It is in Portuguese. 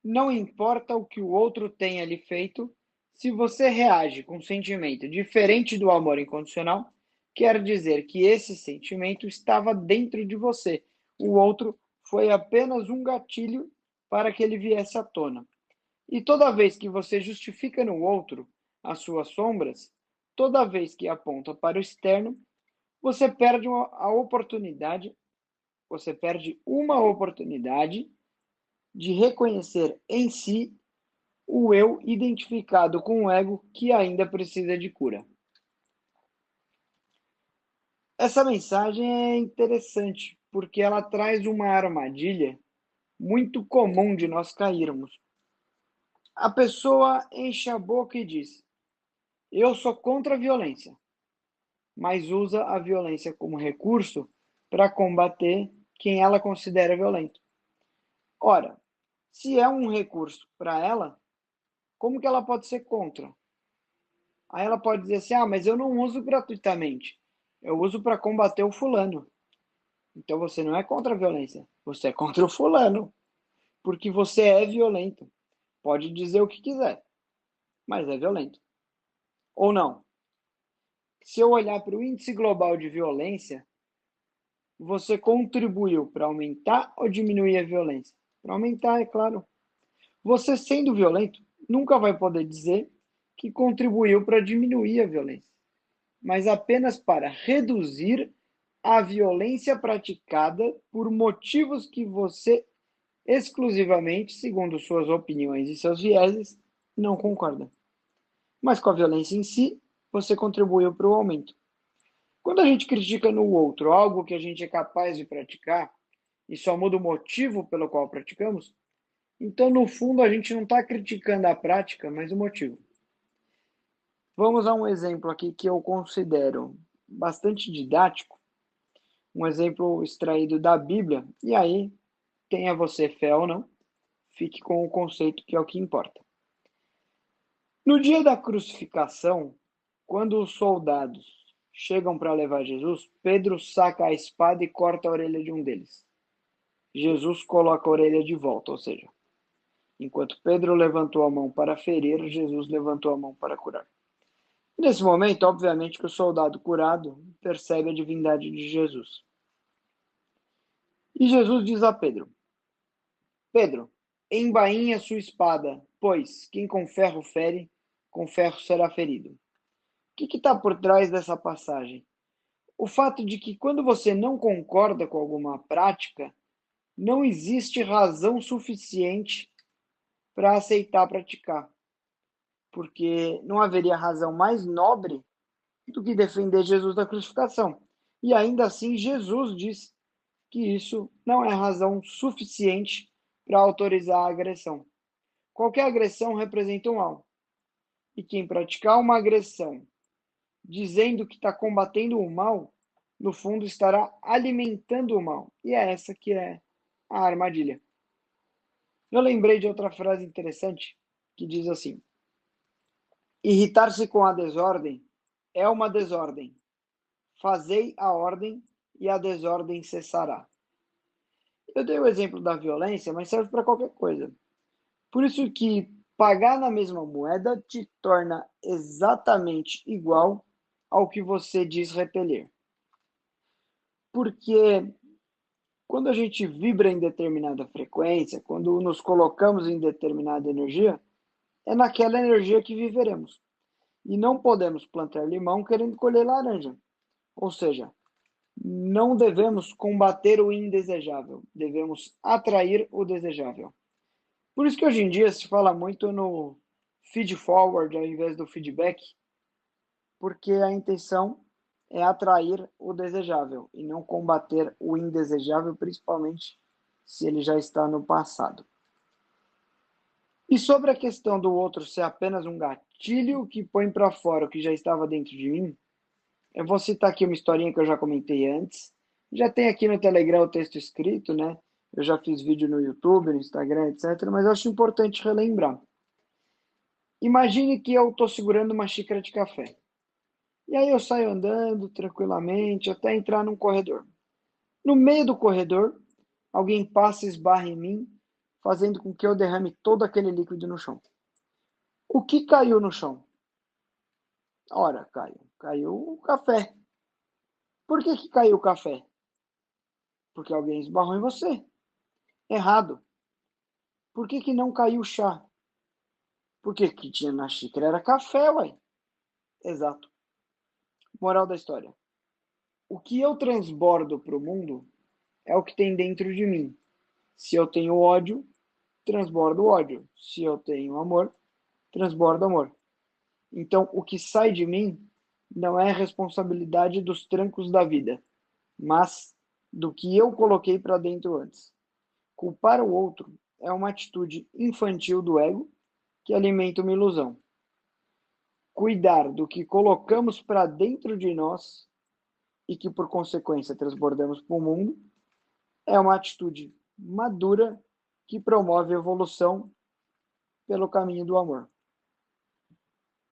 Não importa o que o outro tenha lhe feito, se você reage com um sentimento diferente do amor incondicional, quer dizer que esse sentimento estava dentro de você. O outro foi apenas um gatilho para que ele viesse à tona. E toda vez que você justifica no outro as suas sombras, toda vez que aponta para o externo, você perde a oportunidade, você perde uma oportunidade de reconhecer em si o eu identificado com o ego que ainda precisa de cura. Essa mensagem é interessante porque ela traz uma armadilha muito comum de nós cairmos. A pessoa enche a boca e diz: Eu sou contra a violência, mas usa a violência como recurso para combater quem ela considera violento. Ora, se é um recurso para ela, como que ela pode ser contra? Aí ela pode dizer assim: mas eu não uso gratuitamente. Eu uso para combater o fulano. Então você não é contra a violência, você é contra o fulano, porque você é violento. Pode dizer o que quiser, mas é violento. Ou não. Se eu olhar para o índice global de violência, você contribuiu para aumentar ou diminuir a violência? Para aumentar, é claro. Você sendo violento, nunca vai poder dizer que contribuiu para diminuir a violência, mas apenas para reduzir a violência praticada por motivos que você exclusivamente, segundo suas opiniões e seus vieses, não concorda. Mas com a violência em si, você contribuiu para o aumento. Quando a gente critica no outro algo que a gente é capaz de praticar e só muda o motivo pelo qual praticamos, então no fundo a gente não está criticando a prática, mas o motivo. Vamos a um exemplo aqui que eu considero bastante didático, um exemplo extraído da Bíblia, e aí, tenha você fé ou não, fique com o conceito que é o que importa. No dia da crucificação, quando os soldados chegam para levar Jesus, Pedro saca a espada e corta a orelha de um deles. Jesus coloca a orelha de volta, ou seja, enquanto Pedro levantou a mão para ferir, Jesus levantou a mão para curar. Nesse momento, obviamente, que o soldado curado percebe a divindade de Jesus. E Jesus diz a Pedro: Pedro, embainha sua espada, pois quem com ferro fere, com ferro será ferido. O que está por trás dessa passagem? O fato de que quando você não concorda com alguma prática, não existe razão suficiente para aceitar praticar, porque não haveria razão mais nobre do que defender Jesus da crucificação. E ainda assim, Jesus diz que isso não é razão suficiente para autorizar a agressão. Qualquer agressão representa um mal. E quem praticar uma agressão dizendo que está combatendo o mal, no fundo estará alimentando o mal. E é essa que é a armadilha. Eu lembrei de outra frase interessante que diz assim: irritar-se com a desordem é uma desordem. Fazei a ordem e a desordem cessará. Eu dei o exemplo da violência, mas serve para qualquer coisa. Por isso que pagar na mesma moeda te torna exatamente igual ao que você diz repelir. Porque quando a gente vibra em determinada frequência, quando nos colocamos em determinada energia, é naquela energia que viveremos. E não podemos plantar limão querendo colher laranja. Ou seja, não devemos combater o indesejável, devemos atrair o desejável. Por isso que hoje em dia se fala muito no feed forward ao invés do feedback, porque a intenção é atrair o desejável e não combater o indesejável, principalmente se ele já está no passado. E sobre a questão do outro ser apenas um gatilho que põe para fora o que já estava dentro de mim, eu vou citar aqui uma historinha que eu já comentei antes. Já tem aqui no Telegram o texto escrito, né? Eu já fiz vídeo no YouTube, no Instagram, etc. Mas eu acho importante relembrar. Imagine que eu estou segurando uma xícara de café. E aí eu saio andando tranquilamente até entrar num corredor. No meio do corredor, alguém passa e esbarra em mim fazendo com que eu derrame todo aquele líquido no chão. O que caiu no chão? Ora, caiu o café. Por que caiu o café? Porque alguém esbarrou em você. Errado. Por que não caiu o chá? Porque o que tinha na xícara era café, ué. Exato. Moral da história. O que eu transbordo para o mundo é o que tem dentro de mim. Se eu tenho ódio, transbordo ódio. Se eu tenho amor, transbordo amor. Então, o que sai de mim não é responsabilidade dos trancos da vida, mas do que eu coloquei para dentro antes. Culpar o outro é uma atitude infantil do ego que alimenta uma ilusão. Cuidar do que colocamos para dentro de nós e que, por consequência, transbordamos para o mundo é uma atitude madura que promove evolução pelo caminho do amor.